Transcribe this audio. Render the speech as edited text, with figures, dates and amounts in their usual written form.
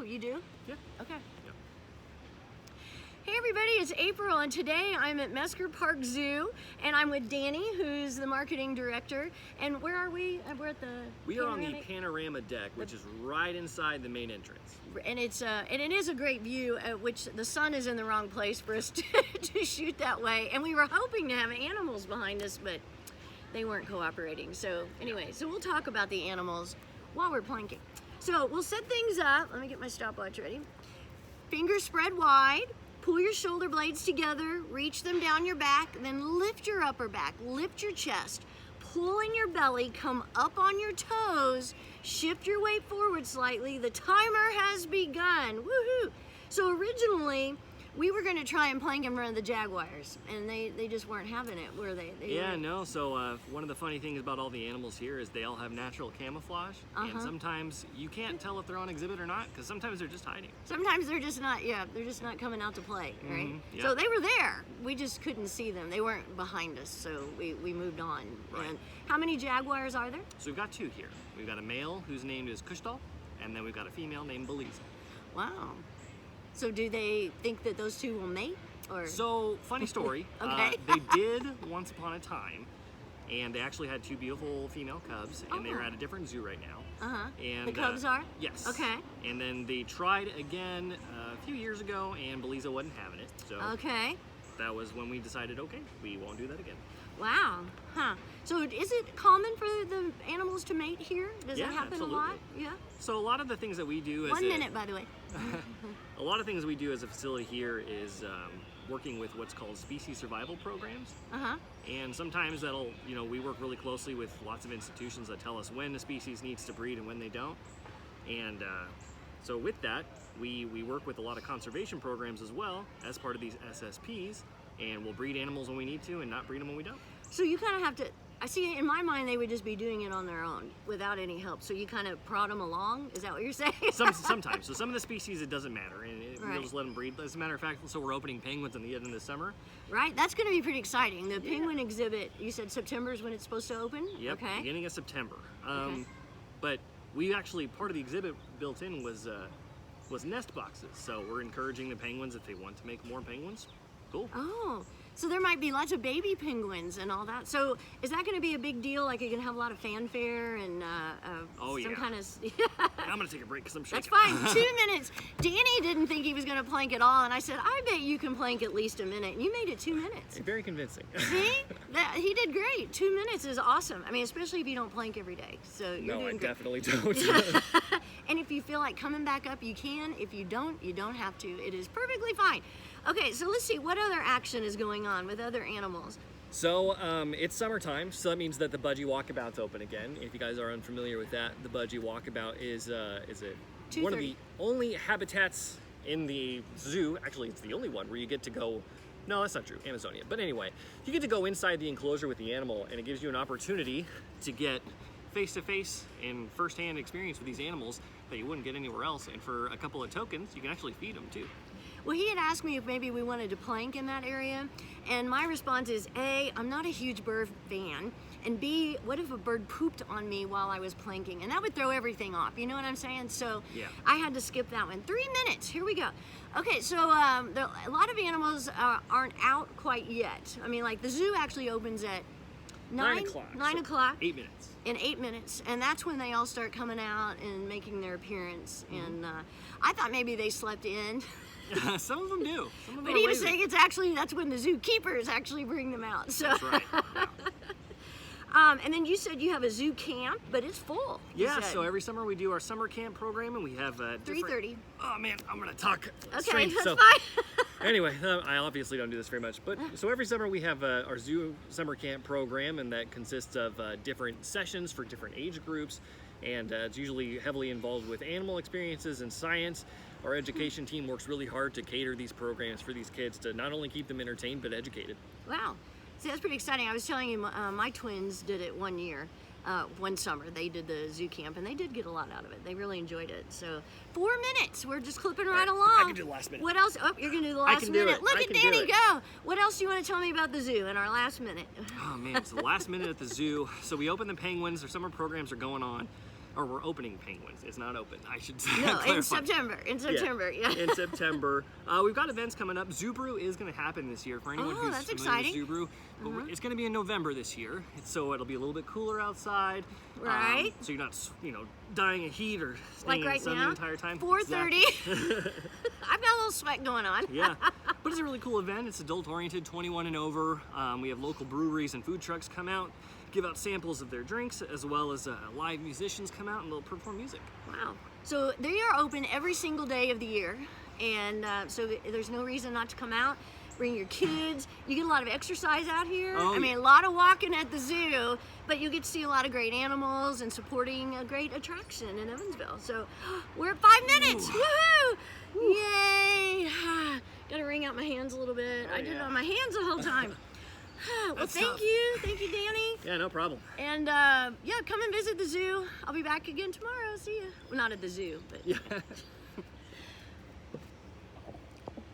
you do? Yeah. Okay. Yeah. Hey everybody, it's April, and today I'm at Mesker Park Zoo, and I'm with Danny, who's the marketing director. And where are we? We're at the We are on the panorama deck, which is right inside the main entrance. And it is a great view, which the sun is in the wrong place for us to shoot that way. And we were hoping to have animals behind us, but they weren't cooperating. So anyway, so we'll talk about the animals while we're planking. So we'll set things up. Let me get my stopwatch ready. Fingers spread wide. Pull your shoulder blades together, reach them down your back, then lift your upper back, lift your chest, pull in your belly, come up on your toes, shift your weight forward slightly. The timer has begun. Woohoo! So originally, we were going to try and plank in front of the jaguars, and they just weren't having it, were they? No. So one of the funny things about all the animals here is they all have natural camouflage, and sometimes you can't tell if they're on exhibit or not, because sometimes they're just hiding. Sometimes they're just not, they're just not coming out to play, right? Yeah. So they were there. We just couldn't see them. They weren't behind us, so we moved on. Right. And how many jaguars are there? So we've got two here. We've got a male whose name is Kushdal, and then we've got a female named Belize. Wow. So do they think that those two will mate? Or? So, funny story. Okay. They did once upon a time, and they actually had two beautiful female cubs, and they're at a different zoo right now. And the cubs are? Yes. Okay. And then they tried again a few years ago, and Belize wasn't having it. So okay. that was when we decided, okay, we won't do that again. Wow. Huh. So is it common for the animals to mate here? Does it happen absolutely. a lot? Yeah. So a lot of the things that we do as 1 minute, by the way. a lot of things we do as a facility here is working with what's called species survival programs. And sometimes that'll, we work really closely with lots of institutions that tell us when a species needs to breed and when they don't. And so with that, we work with a lot of conservation programs as well as part of these SSPs, and we'll breed animals when we need to and not breed them when we don't. So you kind of have to, I see in my mind they would just be doing it on their own without any help. So you kind of prod them along? Is that what you're saying? Sometimes. So some of the species it doesn't matter, and Right. we'll just let them breed. As a matter of fact, so we're opening penguins in the end of the summer. Right, that's going to be pretty exciting. The penguin exhibit, you said September is when it's supposed to open? Yep, Okay. beginning of September. Okay. But we actually, part of the exhibit built in was nest boxes. So we're encouraging the penguins, if they want to make more penguins, cool. Oh, so there might be lots of baby penguins and all that. So is that going to be a big deal? Like, you can have a lot of fanfare and some kind of... I'm going to take a break because I'm shaking. That's fine. 2 minutes. Danny didn't think he was going to plank at all, and I said, I bet you can plank at least a minute. And you made it 2 minutes. Very convincing. See? He did great. 2 minutes is awesome. I mean, especially if you don't plank every day. So you're doing great. Definitely don't. And if you feel like coming back up, you can. If you don't have to. It is perfectly fine. Okay, so let's see. What other action is going on with other animals? So it's summertime, so that means that the Budgie Walkabout's open again. If you guys are unfamiliar with that, the Budgie Walkabout is one of the only habitats in the zoo. Actually, it's the only one where you get to go. No, that's not true. Amazonia. But anyway, you get to go inside the enclosure with the animal, and it gives you an opportunity to get face-to-face and first-hand experience with these animals that you wouldn't get anywhere else. And for a couple of tokens, you can actually feed them too. Well, he had asked me if maybe we wanted to plank in that area, and my response is, A, I'm not a huge bird fan, and B, what if a bird pooped on me while I was planking? And that would throw everything off, you know what I'm saying? So I had to skip that one. 3 minutes, here we go. Okay, so a lot of animals aren't out quite yet. I mean, like the zoo actually opens at 9 o'clock. 9 o'clock. 8 minutes. In 8 minutes, and that's when they all start coming out and making their appearance. And I thought maybe they slept in. Some of them do. But he was saying that's when the zookeepers actually bring them out. So. That's right. And then you said you have a zoo camp, but it's full. Yeah, so every summer we do our summer camp program, and we have 3:30. Oh man, I'm gonna talk straight. Okay, that's fine. Anyway, I obviously don't do this very much, but so every summer we have our zoo summer camp program, and that consists of different sessions for different age groups, and it's usually heavily involved with animal experiences and science. Our education team works really hard to cater these programs for these kids to not only keep them entertained, but educated. Wow. See, that's pretty exciting. I was telling you, my twins did it one year, one summer. They did the zoo camp, and they did get a lot out of it. They really enjoyed it. So 4 minutes. We're just clipping right along. I can do the last minute. What else? Oh, you're going to do the last minute. Look at Danny go. What else do you want to tell me about the zoo in our last minute? Oh, man. It's the last minute at the zoo. So we open the penguins. Their summer programs are going on. or we're opening penguins. It's not open. I should No, clarify. in September. In September, yeah. In September. We've got events coming up. Zoo Brew is going to happen this year for anyone Oh, who's that's familiar exciting. with Zoo Brew. But it's going to be in November this year, so it'll be a little bit cooler outside. Right. So you're not, dying of heat or staying Like in right the sun now, the entire time. 4:30. Exactly. I've got a little sweat going on. Yeah, but it's a really cool event. It's adult oriented, 21 and over. We have local breweries and food trucks come out, give out samples of their drinks, as well as live musicians come out and they'll perform music. Wow. So they are open every single day of the year, and so there's no reason not to come out. Bring your kids. You get a lot of exercise out here. Oh, I mean, a lot of walking at the zoo, but you get to see a lot of great animals and supporting a great attraction in Evansville. So we're at 5 minutes. Woohoo! Yay! Got to wring out my hands a little bit. I did it on my hands the whole time. Well, That's thank tough. you. Thank you, Danny. Yeah, no problem. And yeah, come and visit the zoo. I'll be back again tomorrow. See ya. Well, not at the zoo, but Yeah.